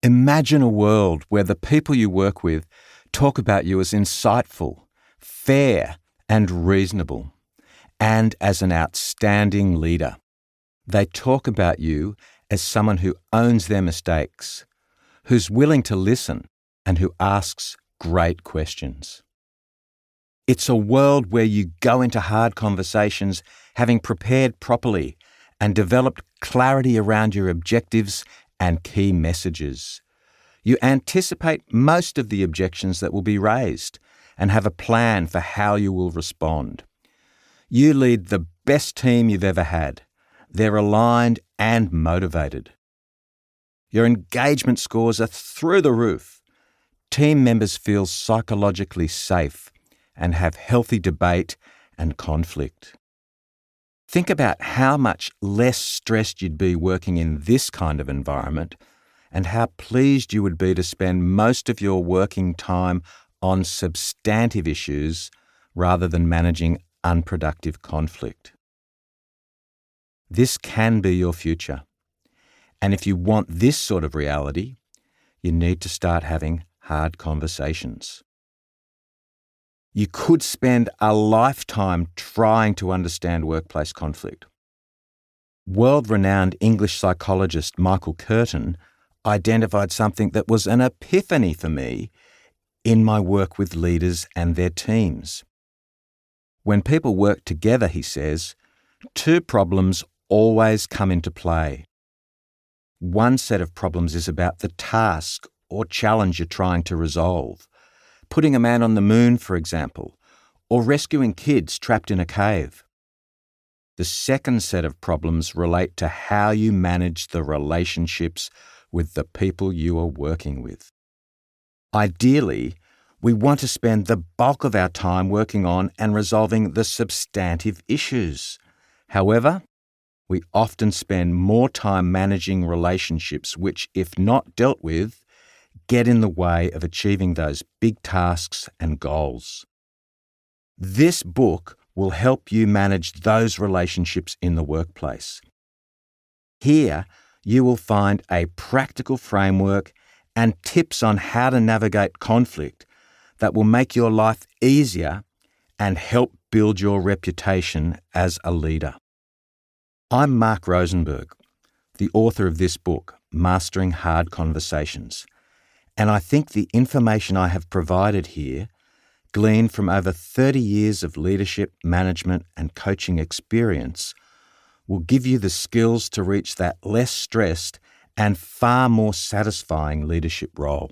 Imagine a world where the people you work with talk about you as insightful, fair, and reasonable, and as an outstanding leader. They talk about you as someone who owns their mistakes, who's willing to listen, and who asks great questions. It's a world where you go into hard conversations having prepared properly and developed clarity around your objectives and key messages. You anticipate most of the objections that will be raised and have a plan for how you will respond. You lead the best team you've ever had. They're aligned and motivated. Your engagement scores are through the roof. Team members feel psychologically safe and have healthy debate and conflict. Think about how much less stressed you'd be working in this kind of environment and how pleased you would be to spend most of your working time on substantive issues rather than managing unproductive conflict. This can be your future. And if you want this sort of reality, you need to start having hard conversations. You could spend a lifetime trying to understand workplace conflict. World-renowned English psychologist Michael Curtin identified something that was an epiphany for me in my work with leaders and their teams. When people work together, he says, two problems always come into play. One set of problems is about the task or challenge you're trying to resolve. Putting a man on the moon, for example, or rescuing kids trapped in a cave. The second set of problems relate to how you manage the relationships with the people you are working with. Ideally, we want to spend the bulk of our time working on and resolving the substantive issues. However, we often spend more time managing relationships which, if not dealt with, get in the way of achieving those big tasks and goals. This book will help you manage those relationships in the workplace. Here, you will find a practical framework and tips on how to navigate conflict that will make your life easier and help build your reputation as a leader. I'm Mark Rosenberg, the author of this book, Mastering Hard Conversations. And I think the information I have provided here, gleaned from over 30 years of leadership, management, and coaching experience, will give you the skills to reach that less stressed and far more satisfying leadership role.